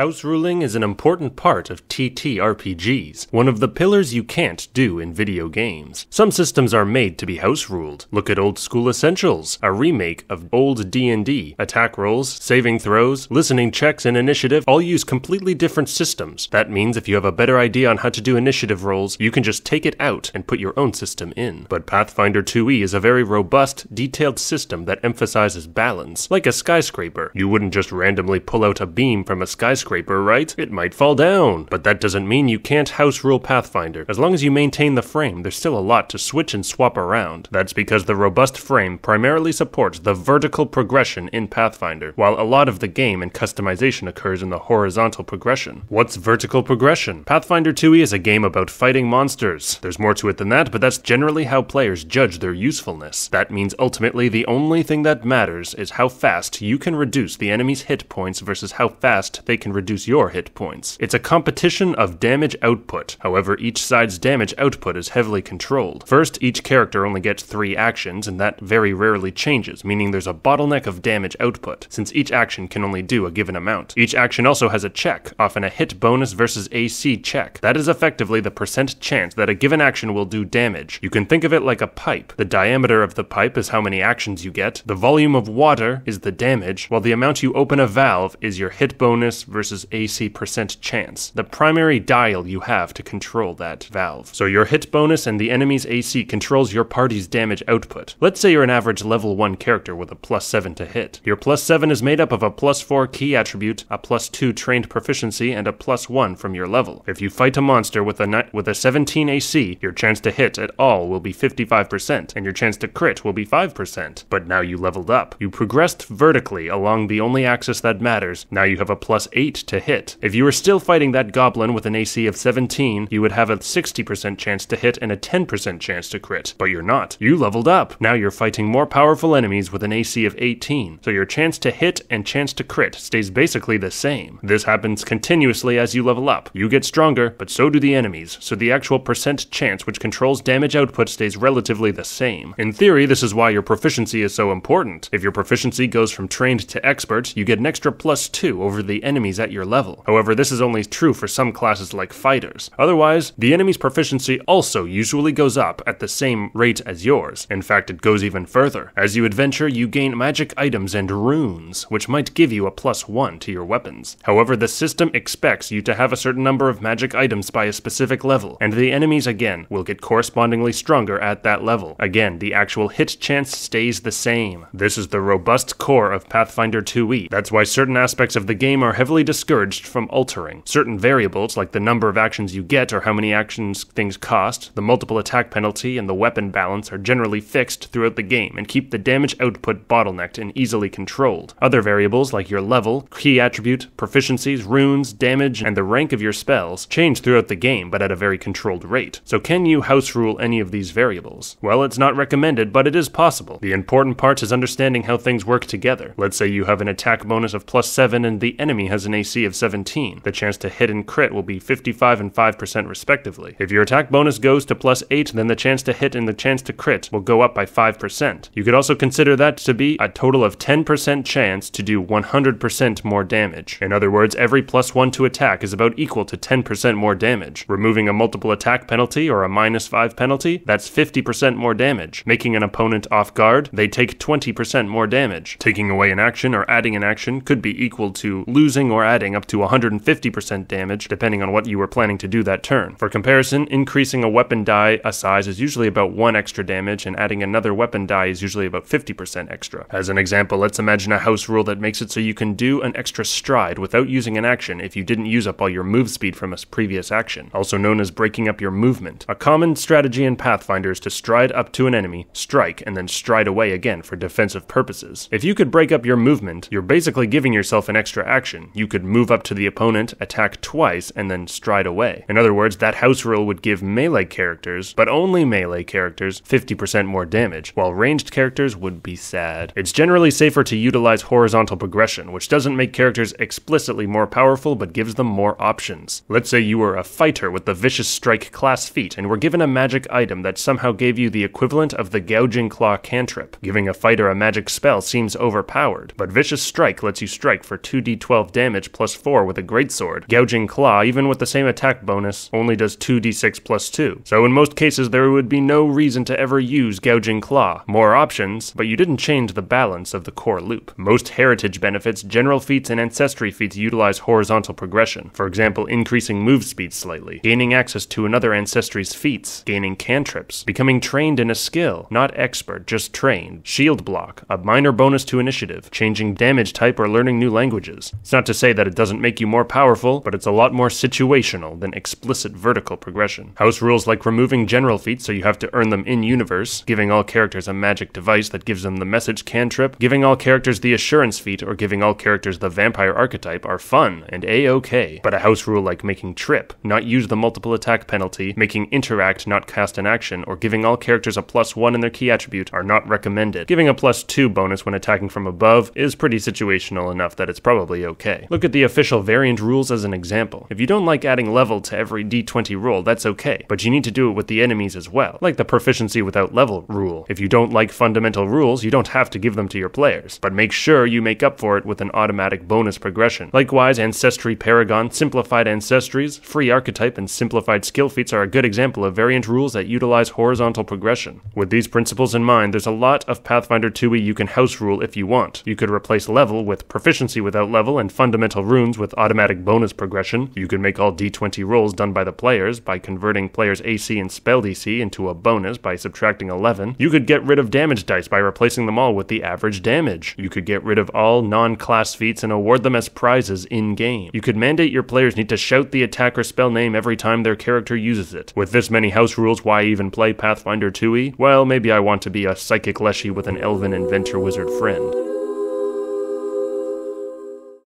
House ruling is an important part of TTRPGs, one of the pillars you can't do in video games. Some systems are made to be house ruled. Look at Old School Essentials, a remake of old D&D. Attack rolls, saving throws, listening checks, and initiative all use completely different systems. That means if you have a better idea on how to do initiative rolls, you can just take it out and put your own system in. But Pathfinder 2e is a very robust, detailed system that emphasizes balance, like a skyscraper. You wouldn't just randomly pull out a beam from a skyscraper, right? It might fall down. But that doesn't mean you can't house rule Pathfinder. As long as you maintain the frame, there's still a lot to switch and swap around. That's because the robust frame primarily supports the vertical progression in Pathfinder, while a lot of the game and customization occurs in the horizontal progression. What's vertical progression? Pathfinder 2e is a game about fighting monsters. There's more to it than that, but that's generally how players judge their usefulness. That means ultimately the only thing that matters is how fast you can reduce the enemy's hit points versus how fast they can reduce your hit points. It's a competition of damage output. However, each side's damage output is heavily controlled. First, each character only gets 3 actions, and that very rarely changes, meaning there's a bottleneck of damage output, since each action can only do a given amount. Each action also has a check, often a hit bonus versus AC check. That is effectively the percent chance that a given action will do damage. You can think of it like a pipe. The diameter of the pipe is how many actions you get, the volume of water is the damage, while the amount you open a valve is your hit bonus versus AC percent chance, the primary dial you have to control that valve. So your hit bonus and the enemy's AC controls your party's damage output. Let's say you're an average level 1 character with a +7 to hit. Your +7 is made up of a +4 key attribute, a +2 trained proficiency, and a +1 from your level. If you fight a monster with a 17 AC, your chance to hit at all will be 55%, and your chance to crit will be 5%. But now you leveled up. You progressed vertically along the only axis that matters. Now you have a +8 to hit. If you were still fighting that goblin with an AC of 17, you would have a 60% chance to hit and a 10% chance to crit. But you're not. You leveled up. Now you're fighting more powerful enemies with an AC of 18. So your chance to hit and chance to crit stays basically the same. This happens continuously as you level up. You get stronger, but so do the enemies. So the actual percent chance which controls damage output stays relatively the same. In theory, this is why your proficiency is so important. If your proficiency goes from trained to expert, you get an extra +2 over the enemies at your level. However, this is only true for some classes like fighters. Otherwise, the enemy's proficiency also usually goes up at the same rate as yours. In fact, it goes even further. As you adventure, you gain magic items and runes, which might give you a +1 to your weapons. However, the system expects you to have a certain number of magic items by a specific level, and the enemies, again, will get correspondingly stronger at that level. Again, the actual hit chance stays the same. This is the robust core of Pathfinder 2e. That's why certain aspects of the game are heavily discouraged from altering. Certain variables, like the number of actions you get or how many actions things cost, the multiple attack penalty, and the weapon balance are generally fixed throughout the game and keep the damage output bottlenecked and easily controlled. Other variables, like your level, key attribute, proficiencies, runes, damage, and the rank of your spells, change throughout the game, but at a very controlled rate. So can you house rule any of these variables? Well, it's not recommended, but it is possible. The important part is understanding how things work together. Let's say you have an attack bonus of +7 and the enemy has an AC of 17. The chance to hit and crit will be 55 and 5% respectively. If your attack bonus goes to +8, then the chance to hit and the chance to crit will go up by 5%. You could also consider that to be a total of 10% chance to do 100% more damage. In other words, every +1 to attack is about equal to 10% more damage. Removing a multiple attack penalty or a -5 penalty, that's 50% more damage. Making an opponent off guard, they take 20% more damage. Taking away an action or adding an action could be equal to losing or adding up to 150% damage, depending on what you were planning to do that turn. For comparison, increasing a weapon die a size is usually about 1 extra damage, and adding another weapon die is usually about 50% extra. As an example, let's imagine a house rule that makes it so you can do an extra stride without using an action if you didn't use up all your move speed from a previous action, also known as breaking up your movement. A common strategy in Pathfinder is to stride up to an enemy, strike, and then stride away again for defensive purposes. If you could break up your movement, you're basically giving yourself an extra action. You could move up to the opponent, attack twice, and then stride away. In other words, that house rule would give melee characters, but only melee characters, 50% more damage, while ranged characters would be sad. It's generally safer to utilize horizontal progression, which doesn't make characters explicitly more powerful, but gives them more options. Let's say you were a fighter with the Vicious Strike class feat, and were given a magic item that somehow gave you the equivalent of the Gouging Claw cantrip. Giving a fighter a magic spell seems overpowered, but Vicious Strike lets you strike for 2d12 damage damage plus 4 with a greatsword. Gouging Claw, even with the same attack bonus, only does 2d6 plus 2. So in most cases there would be no reason to ever use Gouging Claw. More options, but you didn't change the balance of the core loop. Most heritage benefits, general feats, and ancestry feats utilize horizontal progression. For example, increasing move speed slightly, gaining access to another ancestry's feats, gaining cantrips, becoming trained in a skill, not expert, just trained, shield block, a minor bonus to initiative, changing damage type, or learning new languages. It's not to say that it doesn't make you more powerful, but it's a lot more situational than explicit vertical progression. House rules like removing general feats so you have to earn them in-universe, giving all characters a magic device that gives them the message cantrip, giving all characters the assurance feat, or giving all characters the vampire archetype are fun and a-okay. But a house rule like making trip, not use the multiple attack penalty, making interact, not cast an action, or giving all characters a +1 in their key attribute are not recommended. Giving a +2 bonus when attacking from above is pretty situational enough that it's probably okay. Look at the official variant rules as an example. If you don't like adding level to every d20 roll, that's okay, but you need to do it with the enemies as well, like the proficiency without level rule. If you don't like fundamental rules, you don't have to give them to your players, but make sure you make up for it with an automatic bonus progression. Likewise, Ancestry Paragon, Simplified Ancestries, Free Archetype, and Simplified Skill Feats are a good example of variant rules that utilize horizontal progression. With these principles in mind, there's a lot of Pathfinder 2e you can house rule if you want. You could replace level with proficiency without level and fundamental runes with automatic bonus progression. You could make all d20 rolls done by the players by converting players' AC and spell DC into a bonus by subtracting 11. You could get rid of damage dice by replacing them all with the average damage. You could get rid of all non-class feats and award them as prizes in-game. You could mandate your players need to shout the attack or spell name every time their character uses it. With this many house rules, why even play Pathfinder 2e? Well, maybe I want to be a psychic leshy with an elven inventor wizard friend.